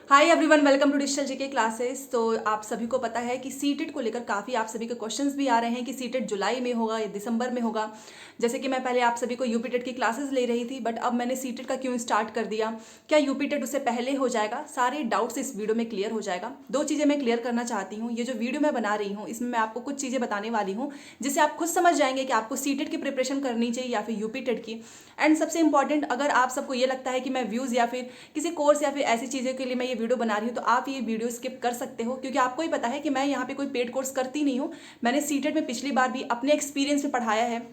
Hi everyone, welcome to digital GK classes. तो आप सभी को पता है कि सीटेट को लेकर काफ़ी आप सभी के क्वेश्चंस भी आ रहे हैं कि सीटेट जुलाई में होगा या दिसंबर में होगा। जैसे कि मैं पहले आप सभी को यूपी टेट की क्लासेस ले रही थी, बट अब मैंने सीटेट का क्यों स्टार्ट कर दिया, क्या यूपी टेट उससे पहले हो जाएगा, सारे डाउट्स इस वीडियो में क्लियर हो जाएगा। दो चीज़ें मैं क्लियर करना चाहती हूँ। ये जो वीडियो मैं बना रही हूँ इसमें मैं आपको कुछ चीज़ें बताने वाली हूँ जिससे आप खुद समझ जाएंगे कि आपको सीटेट की प्रिपरेशन करनी चाहिए या फिर यूपी टेट की। एंड सबसे इंपॉर्टेंट, अगर आप सबको ये लगता है कि मैं व्यूज़ या फिर किसी कोर्स या फिर ऐसी चीज़ों के लिए मैं ये वीडियो बना रही हूँ, तो आप ये वीडियो स्किप कर सकते हो, क्योंकि आपको ही पता है कि मैं यहाँ पे कोई पेड कोर्स करती नहीं हूँ। मैंने सीटेट में पिछली बार भी अपने एक्सपीरियंस में पढ़ाया है।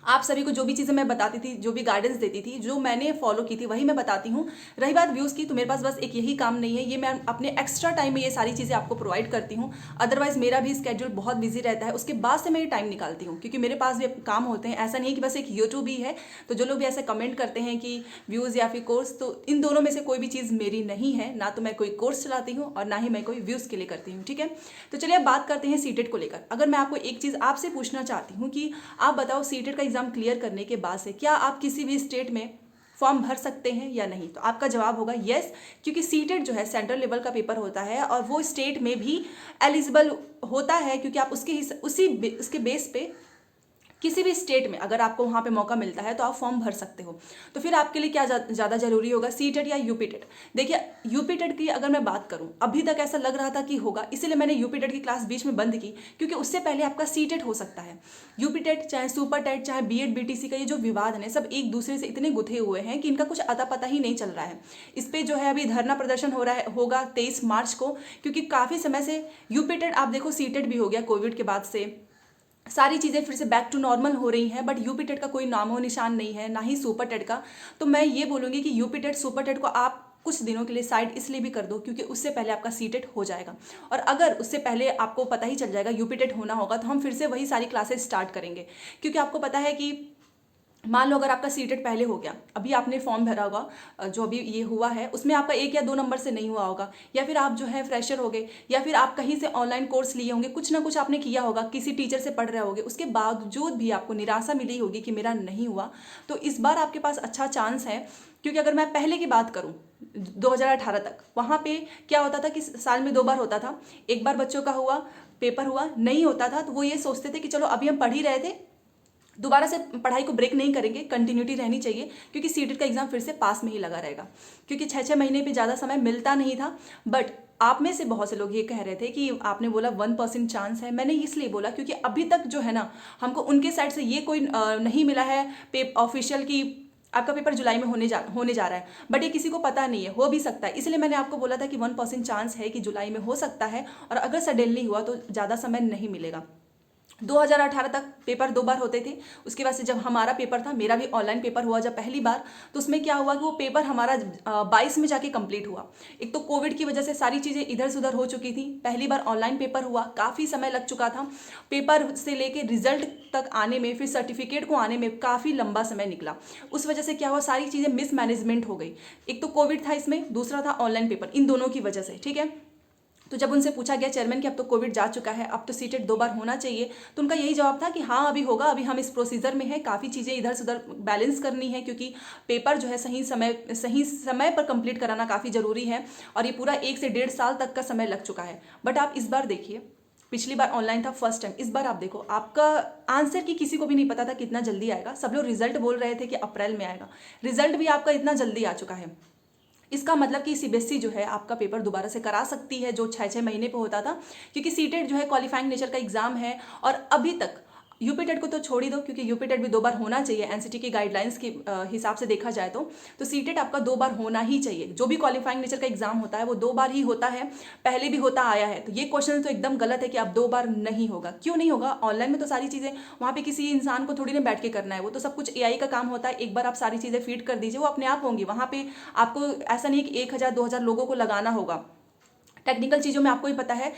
आप सभी को जो भी चीज़ें मैं बताती थी, जो भी गाइडेंस देती थी, जो मैंने फॉलो की थी, वही मैं बताती हूँ। रही बात व्यूज़ की, तो मेरे पास बस एक यही काम नहीं है, ये मैं अपने एक्स्ट्रा टाइम में ये सारी चीज़ें आपको प्रोवाइड करती हूँ। अदरवाइज मेरा भी स्केड्यूल बहुत बिजी रहता है, उसके बाद से मैं ये टाइम निकालती हूँ, क्योंकि मेरे पास भी काम होते हैं। ऐसा नहीं है कि बस एक यूट्यूब ही है। तो जो लोग भी ऐसे कमेंट करते हैं कि व्यूज़ या फिर कोर्स, तो इन दोनों में से कोई भी चीज़ मेरी नहीं है। ना तो मैं कोई कोर्स चलाती हूँ और ना ही मैं कोई व्यूज़ के लिए करती हूँ। ठीक है, तो चलिए अब बात करते हैं सीटेट को लेकर। अगर मैं आपको एक चीज़ आपसे पूछना चाहती हूँ कि आप बताओ, सीटेट का एग्जाम क्लियर करने के बाद से क्या आप किसी भी स्टेट में फॉर्म भर सकते हैं या नहीं? तो आपका जवाब होगा यस, क्योंकि सीटेट जो है सेंट्रल लेवल का पेपर होता है और वो स्टेट में भी एलिजिबल होता है, क्योंकि आप उसके बेस पे किसी भी स्टेट में अगर आपको वहाँ पे मौका मिलता है तो आप फॉर्म भर सकते हो। तो फिर आपके लिए क्या ज़्यादा जरूरी होगा, सीटेट या यूपी टेट? देखिए, यूपी टेट की अगर मैं बात करूँ, अभी तक ऐसा लग रहा था कि होगा, इसीलिए मैंने यूपी टेट की क्लास बीच में बंद की, क्योंकि उससे पहले आपका सीटेट हो सकता है। यूपी टेट चाहे सुपर टेट चाहे बीएड बीटीसी का ये जो विवाद है, सब एक दूसरे से इतने गुथे हुए हैं कि इनका कुछ अता पता ही नहीं चल रहा है। इस पर जो है अभी धरना प्रदर्शन हो रहा है, होगा 23 मार्च को, क्योंकि काफ़ी समय से यूपी टेट, आप देखो सीटेट भी हो गया कोविड के बाद से, सारी चीज़ें फिर से बैक टू नॉर्मल हो रही हैं, बट यूपी टेट का कोई नामो निशान नहीं है, ना ही सुपर टेट का। तो मैं ये बोलूँगी कि यूपी टेट सुपर टेट को आप कुछ दिनों के लिए साइड इसलिए भी कर दो क्योंकि उससे पहले आपका सीटेट हो जाएगा। और अगर उससे पहले आपको पता ही चल जाएगा यूपी टेट होना होगा, तो हम फिर से वही सारी क्लासेस स्टार्ट करेंगे। क्योंकि आपको पता है कि मान लो अगर आपका सीटेट पहले हो गया, अभी आपने फॉर्म भरा होगा, जो अभी ये हुआ है उसमें आपका 1 या 2 नंबर से नहीं हुआ होगा, या फिर आप जो है फ्रेशर हो गए, या फिर आप कहीं से ऑनलाइन कोर्स लिए होंगे, कुछ ना कुछ आपने किया होगा, किसी टीचर से पढ़ रहे होगे, उसके बावजूद भी आपको निराशा मिली होगी कि मेरा नहीं हुआ। तो इस बार आपके पास अच्छा चांस है, क्योंकि अगर मैं पहले की बात करूं 2018 तक, वहाँ पे क्या होता था कि साल में 2 बार होता था। एक बार बच्चों का हुआ, पेपर हुआ, नहीं होता था तो वो ये सोचते थे कि चलो अभी हम पढ़ ही रहे थे, दोबारा से पढ़ाई को ब्रेक नहीं करेंगे, कंटिन्यूटी रहनी चाहिए, क्योंकि सीटेट का एग्जाम फिर से पास में ही लगा रहेगा। क्योंकि 6-6 महीने पे ज़्यादा समय मिलता नहीं था। बट आप में से बहुत से लोग ये कह रहे थे कि आपने बोला 1% चांस है, मैंने इसलिए बोला क्योंकि अभी तक जो है ना, हमको उनके साइड से ये कोई नहीं मिला है ऑफिशियल की आपका पेपर जुलाई में होने जा रहा है। बट ये किसी को पता नहीं है, हो भी सकता है, इसलिए मैंने आपको बोला था कि 1% चांस है कि जुलाई में हो सकता है, और अगर सडनली हुआ तो ज़्यादा समय नहीं मिलेगा। 2018 तक पेपर 2 बार होते थे। उसके बाद से जब हमारा पेपर था, मेरा भी ऑनलाइन पेपर हुआ जब पहली बार, तो उसमें क्या हुआ कि वो पेपर हमारा 22 में जाके कंप्लीट हुआ। एक तो कोविड की वजह से सारी चीज़ें इधर से उधर हो चुकी थी, पहली बार ऑनलाइन पेपर हुआ, काफ़ी समय लग चुका था। पेपर से लेके रिजल्ट तक आने में, फिर सर्टिफिकेट को आने में काफ़ी लंबा समय निकला। उस वजह से क्या हुआ, सारी चीज़ें मिसमैनेजमेंट हो गई। एक तो कोविड था इसमें, दूसरा था ऑनलाइन पेपर, इन दोनों की वजह से। ठीक है, तो जब उनसे पूछा गया चेयरमैन कि अब तो कोविड जा चुका है, अब तो सीटेट 2 बार होना चाहिए, तो उनका यही जवाब था कि हाँ अभी होगा, अभी हम इस प्रोसीजर में है, काफ़ी चीज़ें इधर से उधर बैलेंस करनी है, क्योंकि पेपर जो है सही समय पर कंप्लीट कराना काफ़ी ज़रूरी है, और ये पूरा 1 से 1.5 साल तक का समय लग चुका है। बट आप इस बार देखिए, पिछली बार ऑनलाइन था फर्स्ट टाइम, इस बार आप देखो, आपका आंसर की किसी को भी नहीं पता था कितना जल्दी आएगा। सब लोग रिजल्ट बोल रहे थे कि अप्रैल में आएगा, रिजल्ट भी आपका इतना जल्दी आ चुका है। इसका मतलब कि सीबीएसई जो है आपका पेपर दोबारा से करा सकती है, जो 6-6 महीने पे होता था, क्योंकि सीटेट जो है क्वालिफाइंग नेचर का एग्जाम है। और अभी तक यूपी टेट को तो छोड़ ही दो, क्योंकि यूपी टेट भी 2 बार होना चाहिए एनसीटी की गाइडलाइंस के हिसाब से देखा जाए तो सीटेट आपका 2 बार होना ही चाहिए। जो भी क्वालिफाइंग नेचर का एग्जाम होता है वो 2 बार ही होता है, पहले भी होता आया है। तो ये क्वेश्चन तो एकदम गलत है कि अब 2 बार नहीं होगा। क्यों नहीं होगा? ऑनलाइन में तो सारी चीज़ें, वहाँ पे किसी इंसान को थोड़ी ना बैठ के करना है, वो तो सब कुछ एआई का काम होता है। एक बार आप सारी चीज़ें फीड कर दीजिए, वो अपने आप होंगी। वहाँ पे आपको ऐसा नहीं कि 1,000-2,000 लोगों को लगाना होगा। टेक्निकल चीज़ों में आपको ही पता है,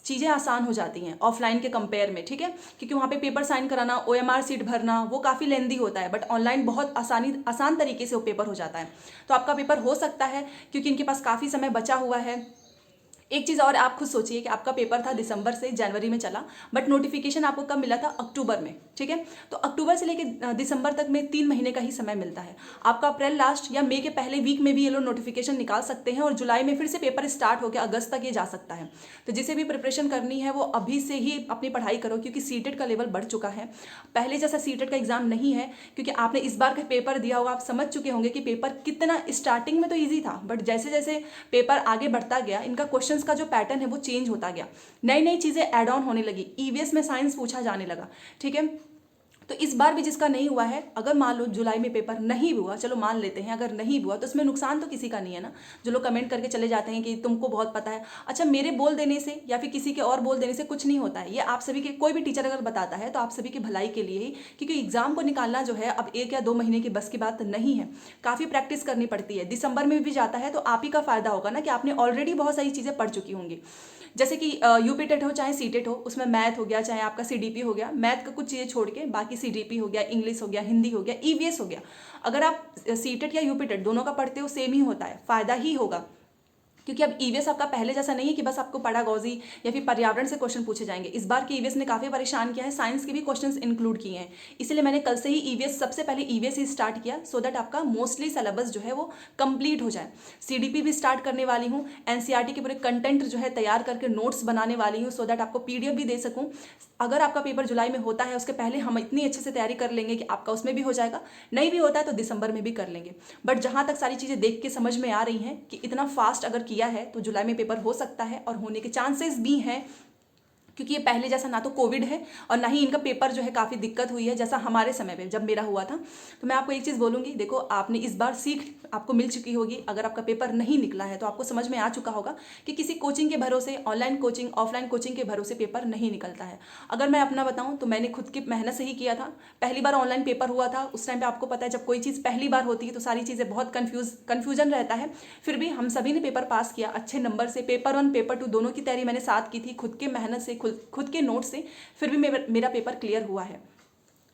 चीज़ें आसान हो जाती हैं ऑफलाइन के कंपेयर में। ठीक है, क्योंकि वहाँ पे पेपर साइन कराना, ओएमआर सीट भरना, वो काफ़ी लेंदी होता है, बट ऑनलाइन बहुत आसान तरीके से वो पेपर हो जाता है। तो आपका पेपर हो सकता है, क्योंकि इनके पास काफ़ी समय बचा हुआ है। एक चीज़ और आप खुद सोचिए कि आपका पेपर था दिसंबर से जनवरी में चला, बट नोटिफिकेशन आपको कब मिला था? अक्टूबर में, ठीक है। तो अक्टूबर से लेकर दिसंबर तक में 3 महीने का ही समय मिलता है। आपका अप्रैल लास्ट या मई के पहले वीक में भी ये लोग नोटिफिकेशन निकाल सकते हैं और जुलाई में फिर से पेपर स्टार्ट होकर अगस्त तक ये जा सकता है। तो जिसे भी प्रिपरेशन करनी है वो अभी से ही अपनी पढ़ाई करो, क्योंकि सीटेट का लेवल बढ़ चुका है। पहले जैसा सीटेट का एग्जाम नहीं है, क्योंकि आपने इस बार का पेपर दिया होगा, आप समझ चुके होंगे कि पेपर कितना स्टार्टिंग में तो ईजी था, बट जैसे जैसे पेपर आगे बढ़ता गया इनका क्वेश्चंस का जो पैटर्न है वो चेंज होता गया, नई नई चीज़ें ऐड ऑन होने लगी, ईवीएस में साइंस पूछा जाने लगा, ठीक है। तो इस बार भी जिसका नहीं हुआ है, अगर मान लो जुलाई में पेपर नहीं हुआ, चलो मान लेते हैं अगर नहीं हुआ, तो इसमें नुकसान तो किसी का नहीं है ना। जो लोग कमेंट करके चले जाते हैं कि तुमको बहुत पता है, अच्छा मेरे बोल देने से या फिर किसी के और बोल देने से कुछ नहीं होता है। ये आप सभी के, कोई भी टीचर अगर बताता है तो आप सभी की भलाई के लिए ही, क्योंकि एग्जाम को निकालना जो है अब 1 या 2 महीने की बस की बात नहीं है, काफ़ी प्रैक्टिस करनी पड़ती है। दिसंबर में भी जाता है तो आप ही का फायदा होगा ना कि आपने ऑलरेडी बहुत सारी चीज़ें पढ़ चुकी होंगी। जैसे कि यूपी टेट हो चाहे सी टेट हो, उसमें मैथ हो गया, चाहे आपका सीडीपी हो गया, मैथ का कुछ चीज़ें छोड़ के बाकी सीडीपी हो गया, इंग्लिश हो गया, हिंदी हो गया, ईवीएस हो गया। अगर आप सी टेट या यूपी टेट दोनों का पढ़ते हो सेम ही होता है, फायदा ही होगा। क्योंकि अब ईवीएस आपका पहले जैसा नहीं है कि बस आपको पैडागॉजी या फिर पर्यावरण से क्वेश्चन पूछे जाएंगे। इस बार की ईवीएस ने काफ़ी परेशान किया है, साइंस के भी क्वेश्चंस इंक्लूड किए हैं। इसलिए मैंने कल से ही ईवीएस, सबसे पहले ईवीएस ही स्टार्ट किया, सो दैट आपका मोस्टली सिलेबस जो है वो कंप्लीट हो जाए। सीडीपी भी स्टार्ट करने वाली हूँ, एनसीईआरटी के पूरे कंटेंट जो है तैयार करके नोट्स बनाने वाली हूँ, सो दैट आपको पीडीएफ भी दे सकूँ। अगर आपका पेपर जुलाई में होता है उसके पहले हम इतनी अच्छे से तैयारी कर लेंगे कि आपका उसमें भी हो जाएगा, नहीं भी होता है तो दिसंबर में भी कर लेंगे। बट जहाँ तक सारी चीज़ें देख के समझ में आ रही हैं कि इतना फास्ट अगर किया है तो जुलाई में पेपर हो सकता है, और होने के चांसेस भी हैं, क्योंकि ये पहले जैसा ना तो कोविड है और ना ही इनका पेपर जो है काफ़ी दिक्कत हुई है जैसा हमारे समय पे जब मेरा हुआ था। तो मैं आपको एक चीज़ बोलूँगी, देखो आपने इस बार सीख आपको मिल चुकी होगी। अगर आपका पेपर नहीं निकला है तो आपको समझ में आ चुका होगा कि किसी कोचिंग के भरोसे, ऑनलाइन कोचिंग, ऑफलाइन कोचिंग के भरोसे पेपर नहीं निकलता है। अगर मैं अपना बताऊँ तो मैंने खुद की मेहनत से ही किया था। पहली बार ऑनलाइन पेपर हुआ था, उस टाइम पर आपको पता है जब कोई चीज़ पहली बार होती है तो सारी चीज़ें बहुत कन्फ्यूजन रहता है। फिर भी हम सभी ने पेपर पास किया अच्छे नंबर से। पेपर 1 पेपर 2 दोनों की तैयारी मैंने साथ की थी, खुद के मेहनत से, खुद के नोट से, फिर भी मेरा पेपर क्लियर हुआ है।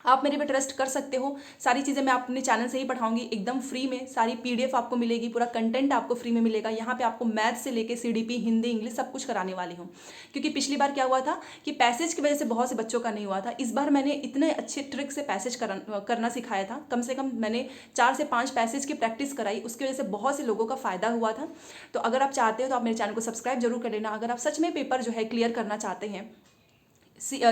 आप मेरे पे ट्रस्ट कर सकते हो। सारी चीज़ें मैं अपने चैनल से ही पढ़ाऊंगी एकदम फ्री में। सारी पीडीएफ आपको मिलेगी, पूरा कंटेंट आपको फ्री में मिलेगा। यहाँ पे आपको मैथ से लेके सीडीपी, हिंदी, इंग्लिश सब कुछ कराने वाली हूँ। क्योंकि पिछली बार क्या हुआ था कि पैसेज की वजह से बहुत से बच्चों का नहीं हुआ था। इस बार मैंने इतने अच्छे ट्रिक से पैसेज करना सिखाया था। कम से कम मैंने 4 से 5 पैसेज की प्रैक्टिस कराई, उसकी वजह से बहुत से लोगों का फायदा हुआ था। तो अगर आप चाहते हो तो आप मेरे चैनल को सब्सक्राइब जरूर कर लेना। अगर आप सच में पेपर जो है क्लियर करना चाहते हैं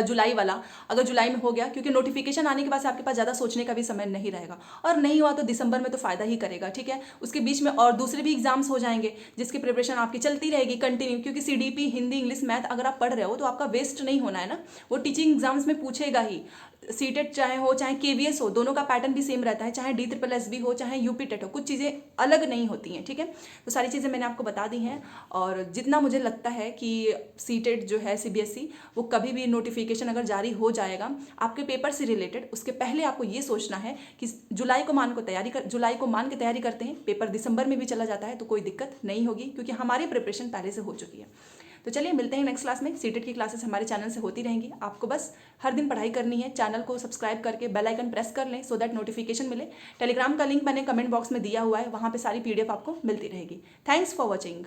जुलाई वाला, अगर जुलाई में हो गया, क्योंकि नोटिफिकेशन आने के बाद से आपके पास ज़्यादा सोचने का भी समय नहीं रहेगा, और नहीं हुआ तो दिसंबर में तो फ़ायदा ही करेगा, ठीक है। उसके बीच में और दूसरे भी एग्जाम्स हो जाएंगे जिसकी प्रिपरेशन आपकी चलती रहेगी कंटिन्यू, क्योंकि सीडीपी, हिंदी, इंग्लिश, मैथ अगर आप पढ़ रहे हो तो आपका वेस्ट नहीं होना है ना। वो टीचिंग एग्जाम्स में पूछेगा ही। सीटेट चाहे हो चाहे केवीएस हो, दोनों का पैटर्न भी सेम रहता है, चाहे DSSS हो चाहे यूपी टेट हो, कुछ चीज़ें अलग नहीं होती हैं, ठीक है। तो सारी चीज़ें मैंने आपको बता दी हैं। और जितना मुझे लगता है कि सीटेट जो है सीबीएसई, वो कभी भी नोटिफिकेशन अगर जारी हो जाएगा आपके पेपर से रिलेटेड, उसके पहले आपको ये सोचना है कि जुलाई को मान के तैयारी करते हैं, पेपर दिसंबर में भी चला जाता है तो कोई दिक्कत नहीं होगी, क्योंकि हमारी प्रिपरेशन पहले से हो चुकी है। तो चलिए मिलते हैं नेक्स्ट क्लास में। सीटेट की क्लासेस हमारे चैनल से होती रहेंगी। आपको बस हर दिन पढ़ाई करनी है। चैनल को सब्सक्राइब करके बेल आइकन प्रेस कर लें, सो दैट नोटिफिकेशन मिले। टेलीग्राम का लिंक मैंने कमेंट बॉक्स में दिया हुआ है, वहाँ पे सारी पीडीएफ आपको मिलती रहेगी। Thanks for watching.